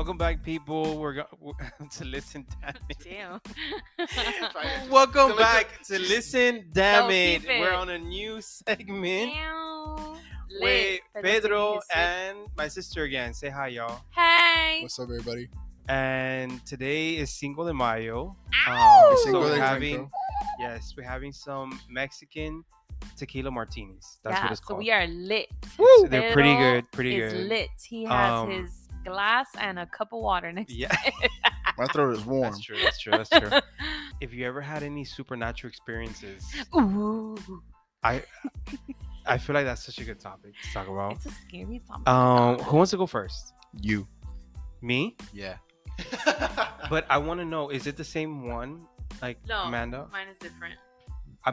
Welcome back, people. We're to listen. Damn it. Damn. Welcome back to listen. Damn No, it. keep it. We're on a new segment Damn. with Lit. Pedro and my sister again. Say hi, y'all. Hey. What's up, everybody? And today is Cinco de Mayo. Ow! So Cinco we're de having, Mayo. we're having some Mexican tequila martinis. That's yeah, what it's so called. we are lit. They're pretty Pedro good. Pretty is good. lit. He has Um, his glass and a cup of water next Yeah. to it. My throat is warm. That's true. If you ever had any supernatural experiences, Ooh. I feel like that's such a good topic to talk about. It's a scary topic. Who wants to go first? You. Me? Yeah. But I want to know, is it the same one, like No, Amanda? mine is different.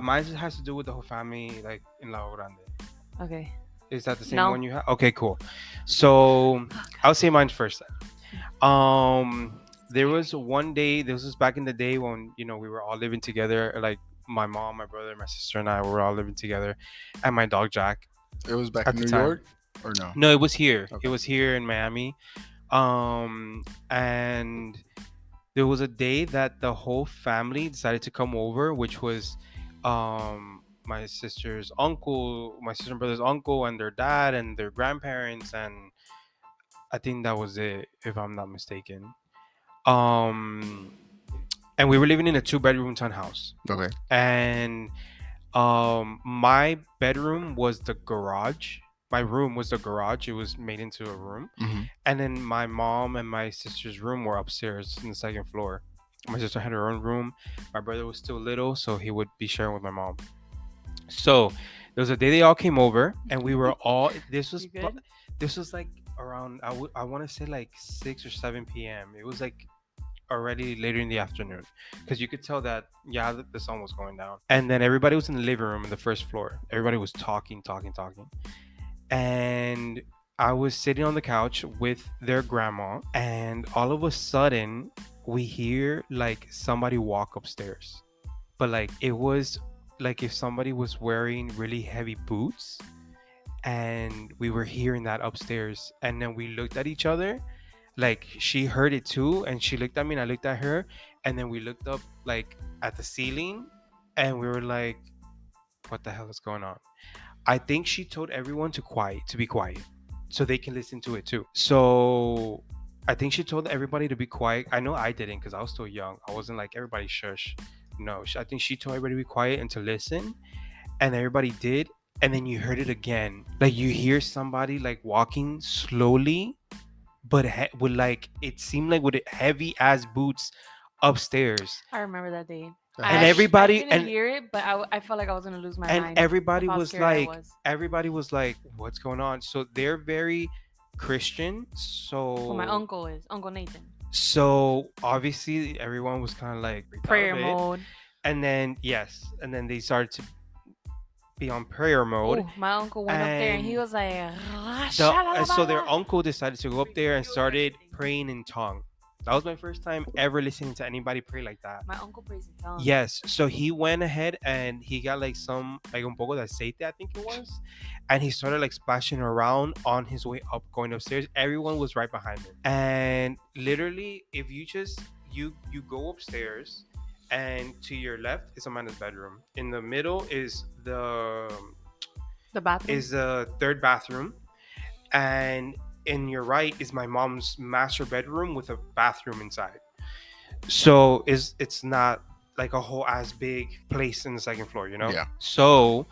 Mine just has to do with the whole family, like in La Grande. Okay. Is that the same No. one you have? Okay, cool. So I'll say mine first then. There was one day. This was back in the day when we were all living together. Like my mom, my brother, my sister, and I were all living together, and my dog Jack. It was back At in the New time. York, or no? No, it was here. Okay. It was here in Miami. And there was a day that the whole family decided to come over, which was my sister's uncle, my sister and brother's uncle, and their dad and their grandparents, and I think that was it, if I'm not mistaken. And we were living in a 2-bedroom townhouse, Okay. and my bedroom was the garage. My room was the garage. It was made into a room. Mm-hmm. And then my mom and my sister's room were upstairs in the second floor. My sister had her own room. My brother was still little, so he would be sharing with my mom. So there was a day they all came over, and we were all. This was You good? this was like around. I want to say like 6 or 7 p.m. It was like already later in the afternoon, because you could tell that the sun was going down. And then everybody was in the living room on the first floor. Everybody was talking. And I was sitting on the couch with their grandma, and all of a sudden we hear like somebody walk upstairs. But like it was like if somebody was wearing really heavy boots, and we were hearing that upstairs. And then we looked at each other, like she heard it too, and she looked at me and I looked at her, and then we looked up like at the ceiling, and we were like, what the hell is going on? I think she told everyone to be quiet, so they can listen to it too. So I think she told everybody to be quiet. I know I didn't, because I was still young. I wasn't like, everybody shush. No, I think she told everybody to be quiet and to listen, and everybody did. And then you heard it again. Like you hear somebody like walking slowly, but with like, it seemed like with heavy ass boots upstairs. I remember that day. And everybody- I didn't and- hear it, but I felt like I was gonna lose my And mind. everybody of how was scared I like, was. what's going on? So they're very Christian. So Well, my uncle is Uncle Nathan. So obviously everyone was kind of like freaked out a Prayer bit. mode. And then they started to be on prayer mode. Ooh, my uncle went up there and he And was like, And so their uncle decided to go up there and started praying in tongue. That was my first time ever listening to anybody pray like that. My uncle prays in tongues. Yes. So he went ahead and he got like un poco de aceite, I think it was. And he started like splashing around on his way up, going upstairs. Everyone was right behind him. And literally, if you you go upstairs, and to your left is Amanda's bedroom. In the middle is the bathroom. third bathroom. And in your right is my mom's master bedroom with a bathroom inside. So it's not like a whole ass big place in the second floor, Yeah. So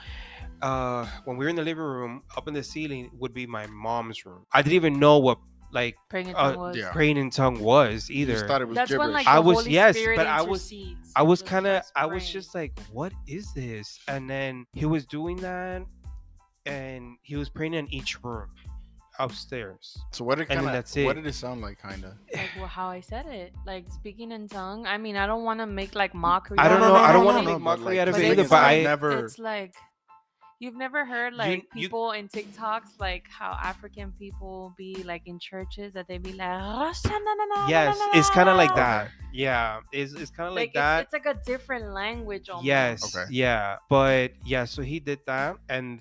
when we were in the living room, up in the ceiling would be my mom's room. I didn't even know what like Praying in tongue was. yeah. praying in tongue was You either. just thought it was That's gibberish. when like I the was- Holy yes, Spirit but I intercedes. I was Just kind of, starts I was praying. just like, what is this? And then he was doing that, and he was praying in each room upstairs. So what did And then kind that's of? What it. did it sound like, kind of? Like how I said it, like speaking in tongue. I mean, I don't want to make like mockery. I don't out know. of I don't it, want to no, make but, mockery like, out of but it the either. it's But like, I never- it's like you've never heard like you- people in TikToks like how African people be like in churches that they be like yes, it's kind of like that. Yeah, it's kind of like that. It's like a different language almost. Yes. Okay. Yeah. But yeah, so he did that, and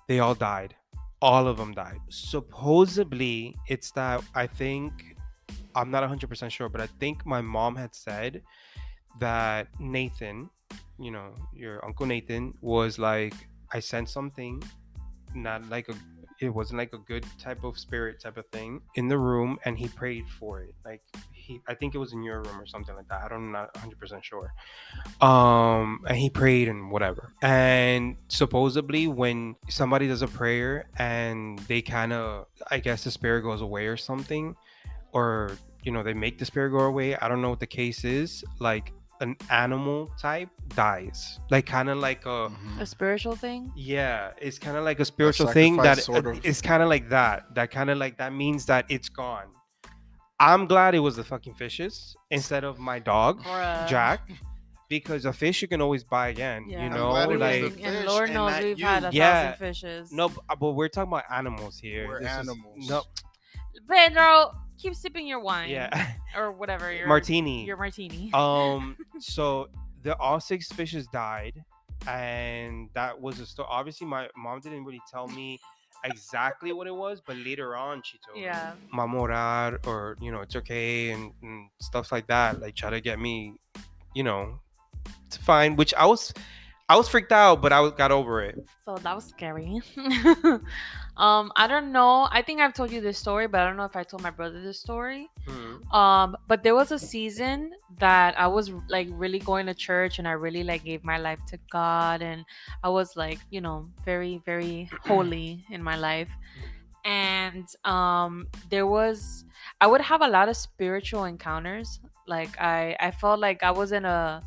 they all died. all of them died. Supposedly, it's that I think I'm not 100% sure, but I think my mom had said that Nathan, your uncle Nathan, was like, I sent something, not like it wasn't like a good type of spirit type of thing in the room, and he prayed for it. Like I think it was in your room or something like that. I'm not 100% sure. And he prayed and whatever. And supposedly, when somebody does a prayer and they kind of, I guess the spirit goes away or something, or they make the spirit go away, I don't know what the case is, like an animal type dies, like kind of like A Hmm. spiritual thing. yeah, it's kind of like a A spiritual thing that sacrifice, sort of. it's kind of like that kind of like that means that it's gone. I'm glad it was the fucking fishes instead of my dog Bruh. Jack, because a fish you can always buy again, Yeah. I'm glad it was the like, And fish Lord and knows not we've you. had 1,000 yeah. fishes. No, but we're talking about animals here. We're This is animals. no, Pedro, keep sipping your wine. yeah. Or whatever. Martini. Your martini. So the all six fishes died, and that was a story. Obviously, my mom didn't really tell me exactly what it was, but later on she told Yeah. me, "Mamorar," or it's okay, and stuff like that. Like try to get me, you know, to find. Which I was freaked out, but got over it. So that was scary. I don't know. I think I've told you this story, but I don't know if I told my brother this story. Hmm. But there was a season that I was like really going to church and I really like gave my life to God and I was like, very, very holy in my life. And there was I would have a lot of spiritual encounters. Like I felt like I was in a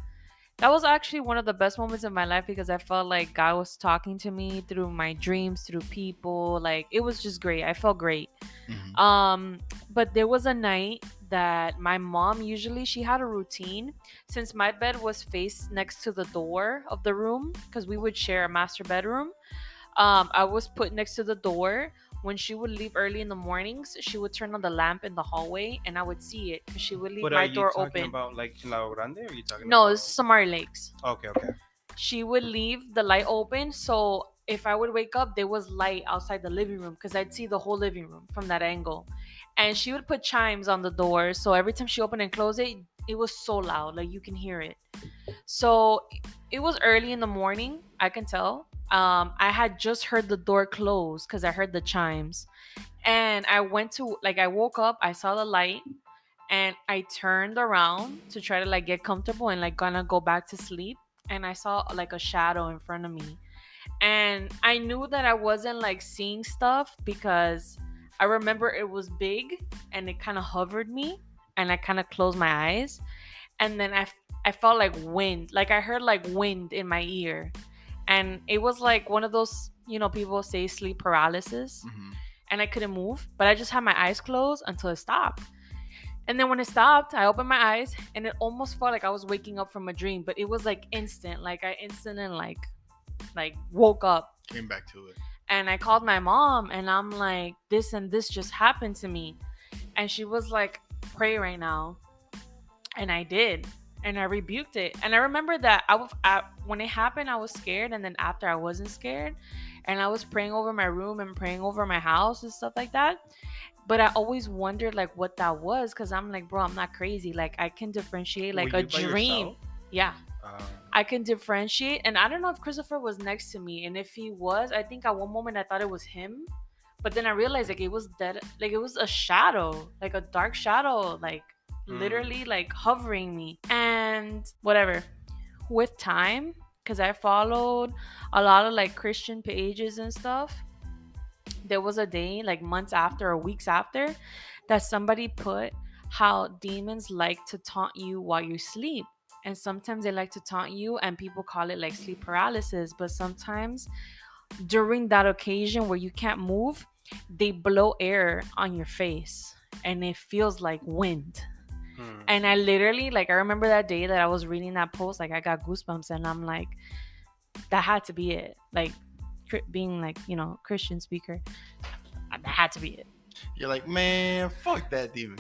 that was actually one of the best moments of my life because I felt like God was talking to me through my dreams, through people. Like it was just great. I felt great. Hmm. Um, but there was a night that my mom usually she had a routine since my bed was faced next to the door of the room because we would share a master bedroom. I was put next to the door. When she would leave early in the mornings, she would turn on the lamp in the hallway, and I would see it because she would leave But are my you door talking open. about like in La Grande, or are you talking No, about? it's Samari Lakes. Okay, okay. She would leave the light open, so if I would wake up, there was light outside the living room because I'd see the whole living room from that angle. And she would put chimes on the door, so every time she opened and closed it, it was so loud, like you can hear it. So it was early in the morning, I can tell. I had just heard the door close because I heard the chimes. And I went to, like, I woke up, I saw the light, and I turned around to try to, like, get comfortable and, like, gonna go back to sleep. And I saw, like, a shadow in front of me. And I knew that I wasn't, like, seeing stuff because I remember it was big and it kind of hovered me. And I kind of closed my eyes and then I felt like wind, like I heard like wind in my ear, and it was like one of those people say sleep paralysis, Hmm. and I couldn't move, but I just had my eyes closed until it stopped. And then when it stopped, I opened my eyes, and it almost felt like I was waking up from a dream, but it was like instant, like I instant and like woke up. Came back to it. And I called my mom, and I'm like, this and this just happened to me, and she was like, pray right now. And I did. And I rebuked it. And I remember that when it happened, I was scared. And then after, I wasn't scared. And I was praying over my room and praying over my house and stuff like that. But I always wondered, like, what that was. Because I'm like, bro, I'm not crazy. Like, I can differentiate, like, Were a you by dream. yourself? Yeah. Uh, I can differentiate. And I don't know if Christopher was next to me. And if he was, I think at one moment I thought it was him. But then I realized, like, it was dead. Like, it was a shadow, like a dark shadow, like, literally like hovering me and whatever. With time, because I followed a lot of like Christian pages and stuff, there was a day like months after or weeks after that somebody put how demons like to taunt you while you sleep, and sometimes they like to taunt you and people call it like sleep paralysis, but sometimes during that occasion where you can't move, they blow air on your face and it feels like wind. And I literally, like, I remember that day that I was reading that post, like, I got goosebumps, and I'm like, that had to be it. Like, being, like, Christian speaker, that had to be it. You're like, man, fuck that demon.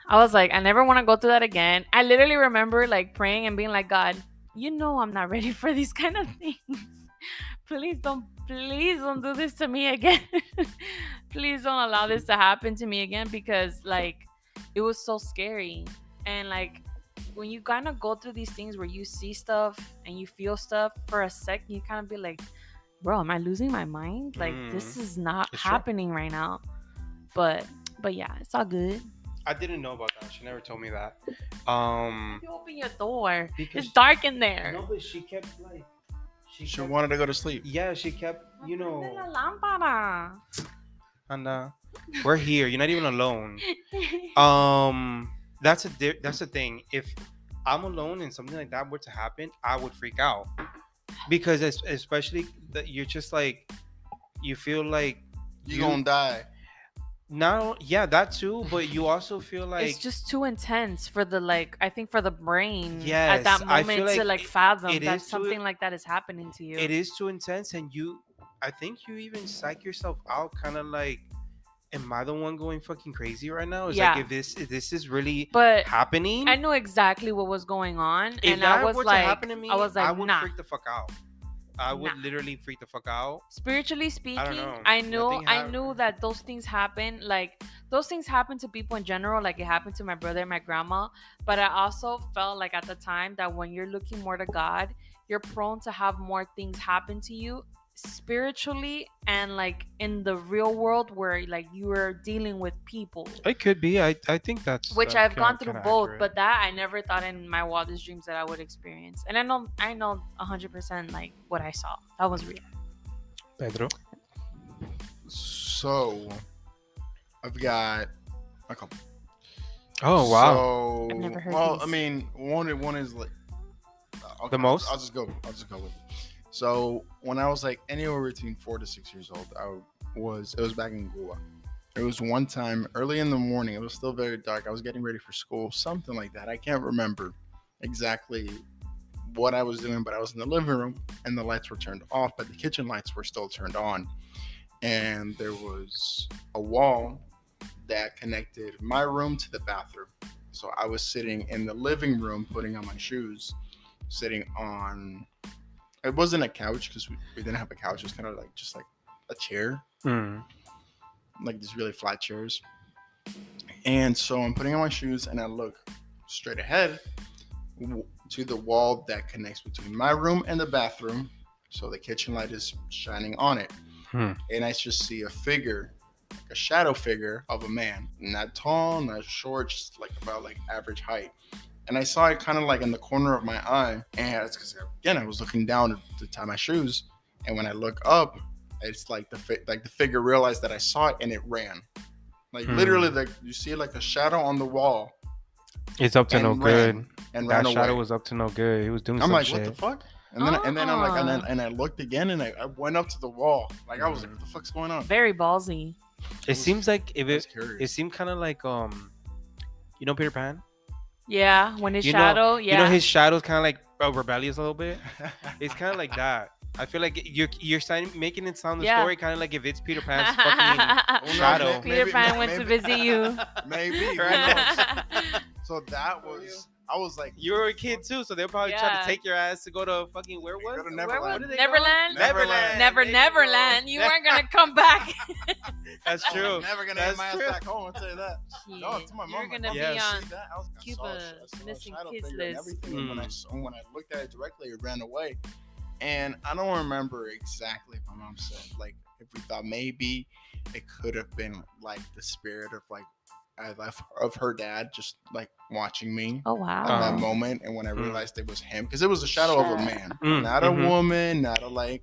I was like, I never want to go through that again. I literally remember, like, praying and being like, God, I'm not ready for these kind of things. please don't do this to me again. Please don't allow this to happen to me again, because like it was so scary. And like when you kind of go through these things where you see stuff and you feel stuff for a second, you kind of be like, bro, am I losing my mind? Like this is not It's true. happening right now. But yeah, it's all good. I didn't know about that. She never told me that. You open your door. Because It's dark in there. No, but she kept like. She wanted to go to sleep. Yeah, she kept. You Prende la know. lámpara. And we're here. You're not even alone. That's the thing. If I'm alone and something like that were to happen, I would freak out because especially that you're just like you feel like You gonna die. now, yeah, that too, but you also feel like It's just too intense for the I think for the brain Yes, at that I feel moment to like fathom it that is too- something like that is happening to you. it is too intense, and I think you even psych yourself out, kind of like, am I the one going fucking crazy right now? It's Yeah. like if this is really But happening. I knew exactly what was going on, If and that I was were to like, happen to me, I was like, I would nah. freak the fuck out. I would Nah. literally freak the fuck out. Spiritually speaking, know. I Nothing knew happened. that those things happen. Like those things happen to people in general. Like it happened to my brother and my grandma. But I also felt like at the time that when you're looking more to God, you're prone to have more things happen to you spiritually and like in the real world where like you are dealing with people. It could be. I think that's Which I've gone through kinda both, accurate. but that I never thought in my wildest dreams that I would experience. And I know 100% like what I saw. That was real. Pedro. So, I've got a couple. Oh wow. So, I've never heard well, these. I mean, one is like The most? I'll just go with it. So, when I was like anywhere between 4 to 6 years old, it was back in Goa. It was one time early in the morning. It was still very dark. I was getting ready for school, something like that. I can't remember exactly what I was doing, but I was in the living room and the lights were turned off, but the kitchen lights were still turned on. And there was a wall that connected my room to the bathroom. So I was sitting in the living room putting on my shoes, sitting on, it wasn't a couch because we didn't have a couch. It was kind of like just like a chair, like these really flat chairs. And so I'm putting on my shoes and I look straight ahead to the wall that connects between my room and the bathroom. So the kitchen light is shining on it. And I just see a figure, like a shadow figure of a man. Not tall, not short, just like about like average height. And I saw it kind of like in the corner of my eye. And it's because, again, I was looking down to tie my shoes. And when I look up, it's like the figure realized that I saw it and it ran. Like literally, like you see like a shadow on the wall. It's up to no good. And That ran shadow away. was up to no good. He was doing I'm some like, shit. what the fuck? And then I'm like, and I looked again and I went up to the wall. Like I was like, what the fuck's going on? Very ballsy. It seems like if I was it curious. seemed kind of like you know Peter Pan. Yeah, when his You know- shadow, yeah. You know his shadow's kind of like rebellious a little bit. It's kind of like that. I feel like you're making it sound the Yeah. story kind of like if it's Peter Pan's fucking Well, no, shadow. Peter Pan went to visit you. Maybe. Who Right. knows? So that was, I was like, You were a kid too, so they'll probably try Yeah. to take your ass to go to fucking where was? Go to Where Neverland. was What do they Neverland? go? Neverland. Never, There you go. Neverland. You weren't gonna come back. That's I'm true. never gonna That's get my ass true. back home. I'll tell you that. No, to my You're mom. gonna Yeah. be I on see that. I Cuba saw a missing shadow kids figure and list. everything. And when I looked at it directly, it ran away. And I don't remember exactly if my mom said, like, if we thought maybe it could have been like the spirit of like of her dad just like watching me Oh at wow. that moment. And when I realized it was him, because it was a shadow of a man, Mm, not a mhm. woman, not a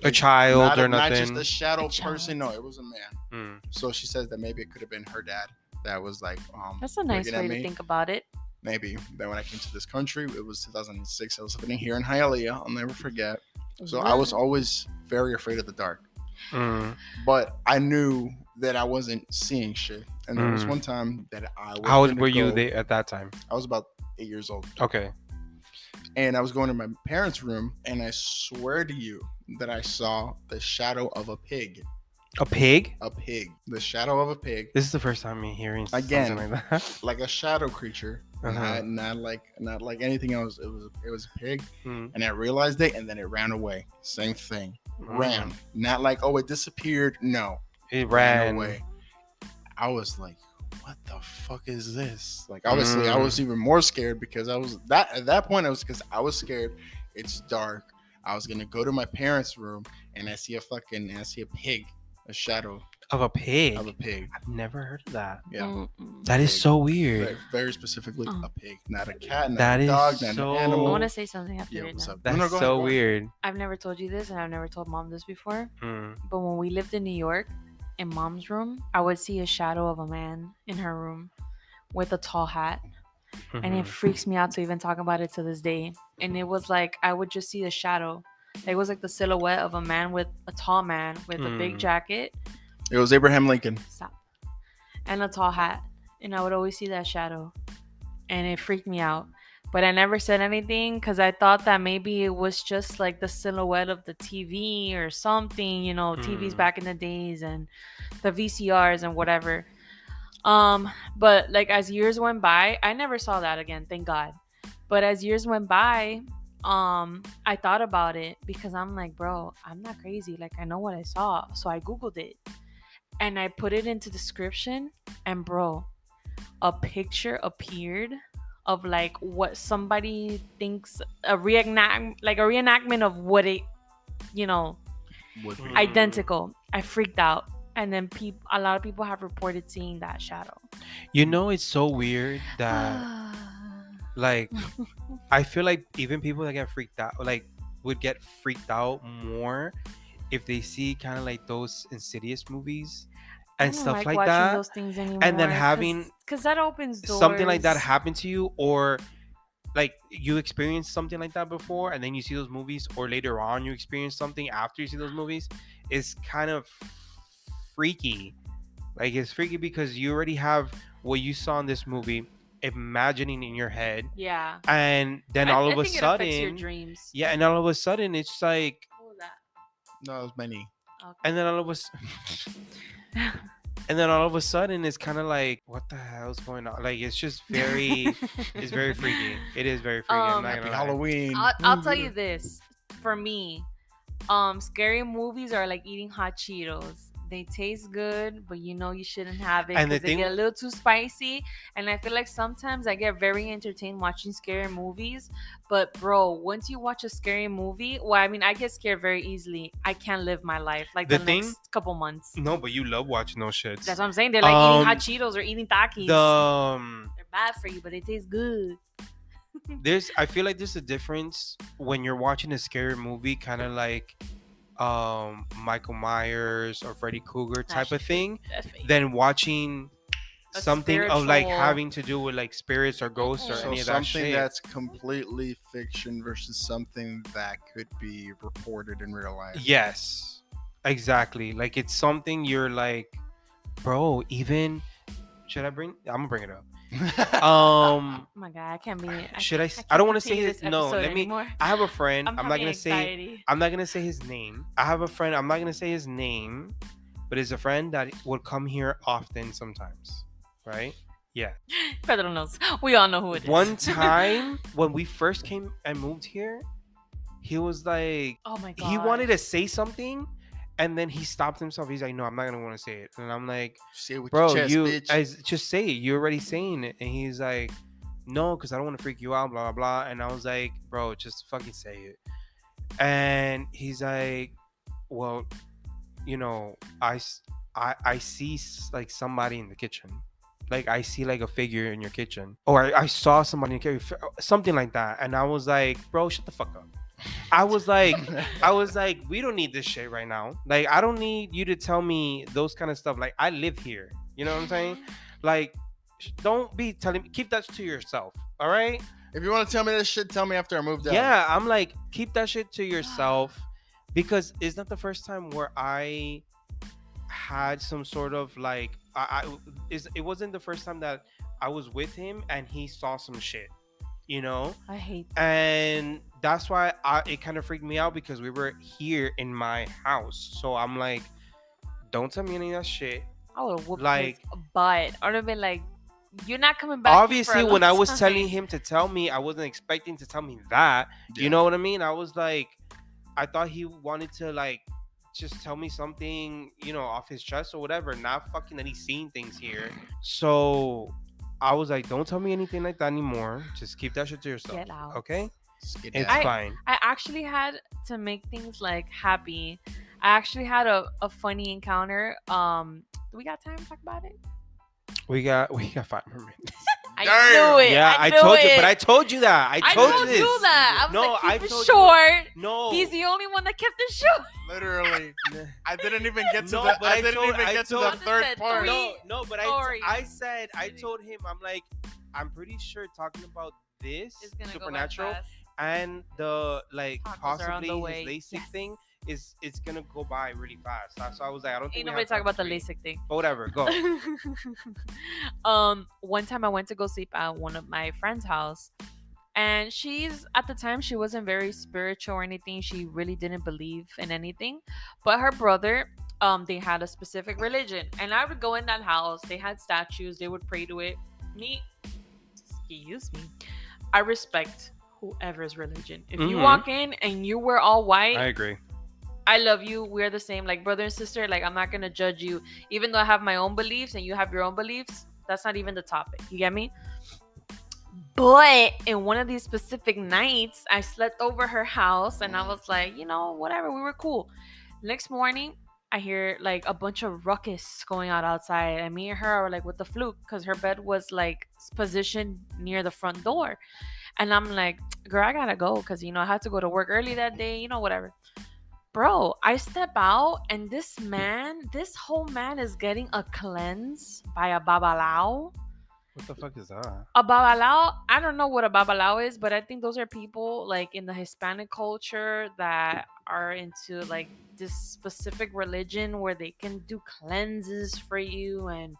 A child not, or not nothing. just a shadow A child. person. No, it was a man. Mm. So she says that maybe it could have been her dad that was like That's a nice looking at way to me. think about it. Maybe. Then when I came to this country, it was 2006. I was living here in Hialeah. I'll never forget. So I was always very afraid of the dark. Mm. But I knew that I wasn't seeing shit. And there was Mm. one time that I was How old gonna were you go- at that time? I was about 8 years old. Okay. And I was going to my parents' room, and I swear to you that I saw the shadow of a pig. A pig? A pig. The shadow of a pig. This is the first time me hearing Again. something like that. Like a shadow creature. Uh-huh. Not like anything else. It was a pig. Mm. And I realized it, and then it ran away. Same thing. ran. Not like, oh, it disappeared. No, It ran ran. away. I was like, what the fuck is this? Like, obviously, I was even more scared because I was at that point. I was because I was scared. It's dark. I was gonna go to my parents' room and I see a pig, a shadow Of a pig. of a pig. I've never heard of that. Yeah, Mm-mm. That is Pig. so weird. very specifically Oh. a pig, not a cat, not That a is dog, not so- an I animal. want to say something after Yeah, you're what's done. up? That's No, go so ahead. weird. I've never told you this, and I've never told mom this before. Mm. But when we lived in New York, in mom's room, I would see a shadow of a man in her room with a tall hat. And it Mhm. freaks me out to even talk about it to this day. And it was like I would just see a shadow. It was like the silhouette of a man with a tall man with a big Mm. jacket. It was Abraham Lincoln. Stop. And a tall hat. And I would always see that shadow. And it freaked me out. But I never said anything because I thought that maybe it was just like the silhouette of the TV or something, you know, TVs Mm. back in the days and the VCRs and whatever. But like as years went by, I never saw that again, thank God. But as years went by, I thought about it because I'm like, bro, I'm not crazy. Like I know what I saw. So I Googled it and I put it into description and bro, a picture appeared of like what somebody thinks a reenactment of what it, you know, Would be. identical. I freaked out. And then a lot of people have reported seeing that shadow. You know, it's so weird that like I feel like even people that get freaked out like would get freaked out more if they see kind of like those Insidious movies I and don't stuff like watching that, those things anymore, and then having because that opens doors. something like that happen to you, or like you experienced something like that before and then you see those movies, or later on you experience something after you see those movies, is kind of freaky. Like it's freaky because you already have what you saw in this movie imagining in your head, Yeah. and then all of a think it affects your sudden, dreams. yeah, and all of a sudden it's like, What was that? No, it was many. Okay. and then all of a and then all of a sudden it's kind of like, what the hell is going on? Like it's just very it's very freaky. It is very freaky. I'm not Happy gonna lie. Halloween. I'll tell you this. For me, scary movies are like eating hot Cheetos. They taste good, but you know you shouldn't have it And the because they thing- get a little too spicy. And I feel like sometimes I get very entertained watching scary movies. But bro, once you watch a scary movie, well, I mean, I get scared very easily. I can't live my life like The the thing- next couple months. No, but you love watching those shits. That's what I'm saying. They're like eating hot Um, Cheetos or eating Takis. The They're bad for you, but they taste good. I feel like there's a difference when you're watching a scary movie, kind of like Michael Myers or Freddy Krueger type That's of thing, That's fake. than watching A something of like spiritual- having to do with like spirits or ghosts or So So any of that something shit. that's completely fiction versus something that could be reported in real life. Yes, exactly. Like it's something you're like, bro, even should I bring? I'm gonna bring it up. Oh my god, I can't be. Should I? can't I don't want to say continue his. this No, episode let me. anymore. I have a friend. I'm not having gonna say. anxiety. I'm not gonna say his name. I have a friend. I'm not gonna say his name, but it's a friend that would come here often sometimes. Right? Yeah. Pedro knows. We all know who it is. One time when we first came and moved here, he was like, Oh my god. he wanted to say something, and then he stopped himself. He's like, no, I'm not gonna want to say it. And I'm like, Say it with bro, your chest, you bitch. just say it. You're already saying it. And he's like, no, because I don't want to freak you out, blah blah blah. And I was like, bro, just fucking say it. And he's like, well, you know, I see like somebody in the kitchen. Like I see like a figure in your kitchen, or I saw somebody in your kitchen, something like that. And I was like, bro, shut the fuck up. I was like, we don't need this shit right now. Like, I don't need you to tell me those kind of stuff. Like, I live here. You know what I'm saying? Like, don't be telling me. Keep that to yourself. All right? If you want to tell me this shit, tell me after I moved out. Yeah, I'm like, keep that shit to yourself, because it's not the first time where I had some sort of like, it wasn't the first time that I was with him and he saw some shit. You know, I hate. and that's why it kind of freaked me out, because we were here in my house. So I'm like, don't tell me any of that shit. I would have whooped Like- his butt. I would have been like, "You're not coming back." here for Obviously, a when I long was time." telling him to tell me, I wasn't expecting to tell me that. Yeah. You know what I mean? I was like, I thought he wanted to like just tell me something, off his chest or whatever. Not fucking that he's seeing things here. So I was like, don't tell me anything like that anymore. Just keep that shit to yourself. Get out. Okay? It's I fine. I actually had to make things like happy. I actually had a funny encounter. Do we got time to talk about it? We got 5 more minutes. I Damn. knew it. Yeah, I knew told it. you, but I told you that. I told you this. that. I was No, like, I keep it told you- short. No. He's the only one that kept it short. Literally, I didn't even get to No, the. but I I didn't told- even I get to told- the third said part. three. No, but Stories. I told him, I'm like, I'm pretty sure talking about this It's gonna supernatural go by fast. and the like Tacos are on possibly the his way. LASIK Yes. thing is it's gonna go by really fast. So I was like, I don't think Ain't we nobody have talk time about the to read. LASIK thing. But whatever, go. One time I went to go sleep at one of my friend's house, and she's at the time she wasn't very spiritual or anything. She really didn't believe in anything, but her brother, they had a specific religion, and I would go in that house. They had statues. They would pray to it. Excuse me. I respect whoever's religion. If you Mhm. walk in and you wear all white, I agree. I love you. We're the same, like brother and sister. Like, I'm not gonna judge you, even though I have my own beliefs and you have your own beliefs. That's not even the topic. You get me? But in one of these specific nights, I slept over her house, and I was like, whatever. We were cool. Next morning, I hear like a bunch of ruckus going on outside, and me and her are like with the fluke because her bed was like positioned near the front door, and I'm like, girl, I gotta go because I had to go to work early that day. Whatever. Bro, I step out, and this whole man is getting a cleanse by a babalao. What the fuck is that? A babalao, I don't know what a babalao is, but I think those are people like in the Hispanic culture that are into like this specific religion where they can do cleanses for you, and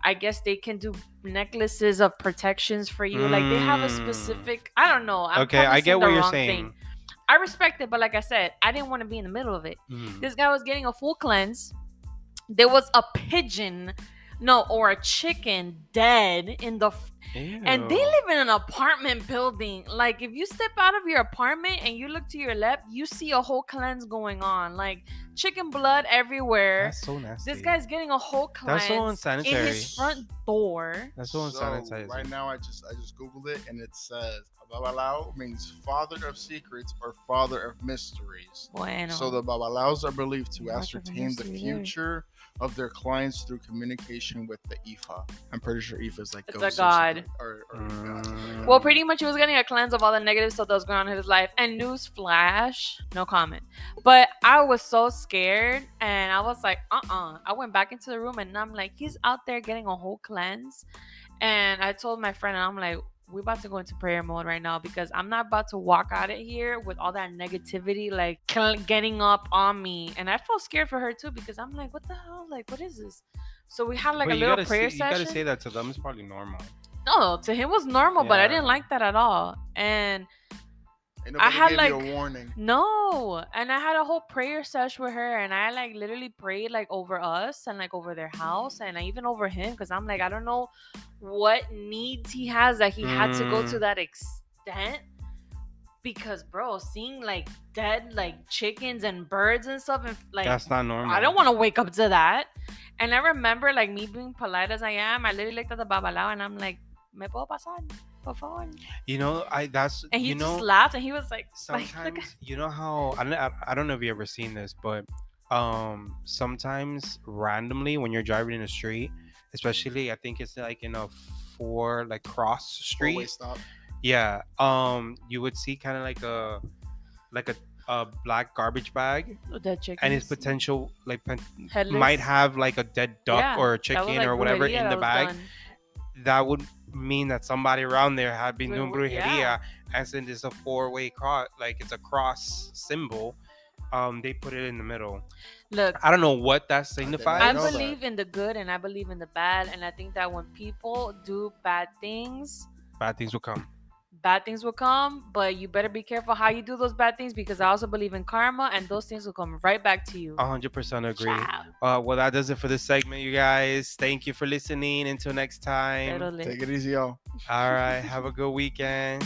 I guess they can do necklaces of protections for you. Like, they have a specific, I don't know. I'm Okay, probably I saying get the what you're wrong saying. thing. I respect it, but like I said, I didn't want to be in the middle of it. Mhm. This guy was getting a full cleanse. There was a pigeon, no, or a chicken dead in the and they Ew. live in an apartment building. Like, if you step out of your apartment and you look to your left, you see a whole cleanse going on. Like, chicken blood everywhere. That's so nasty. This guy's getting a whole cleanse That's so in unsanitary. his front door. That's so unsanitary. right now, I just googled it, and it says babalao means father of secrets or father of mysteries. Bueno. So the babalaos are believed to Much of a ascertain the mystery there. future of their clients through communication with the Ifa. I'm pretty sure Ifa is like It's a ghosts god. or god. Well, pretty much he was getting a cleanse of all the negative stuff that was going on in his life. And news flash, no comment. But I was so scared, and I was like, I went back into the room, and I'm like, he's out there getting a whole cleanse. And I told my friend, and I'm like, we're about to go into prayer mode right now, because I'm not about to walk out of here with all that negativity like getting up on me. And I felt scared for her too, because I'm like, what the hell? Like, what is this? So we had like But a you little gotta prayer say, session. You gotta say that to them. It's probably normal. No, to him was normal, but I Yeah. didn't like that at all. And Ain't I nobody had, gave like, you a warning. no, and I had a whole prayer session with her, and I like literally prayed like over us and like over their house, and even over him, because I'm like, I don't know what needs he has that he had to go to that extent. Because, bro, seeing like dead like chickens and birds and stuff, and like, That's not normal. I don't want to wake up to that. And I remember, like, me being polite as I am, I literally looked at the babalao, and I'm like, ¿me puedo pasar, por favor? That's And he you know just laughed, and he was like, sometimes look, you know how I don't know if you ever seen this, but sometimes randomly when you're driving in the street, especially I think it's like in a cross Four-way street, stop. yeah, you would see kind of like a black garbage bag, dead chickens. and its potential Headless. might have like a dead duck Yeah, or a that was, chicken like, or whatever brujeria in that the was bag. done. That would mean that somebody around there had been doing Yeah. brujeria, and since it's a four-way cross, like it's a cross symbol, they put it in the middle. Look, I don't know what that signifies. I know that. believe in the good and I believe in the bad, and I think that when people do bad things Bad things will come, but you better be careful how you do those bad things, because I also believe in karma, and those things will come right back to you. 100% agree. Ciao. Well, that does it for this segment, you guys. Thank you for listening. Until next time. Pero le- Take it easy, y'all. All right, have a good weekend.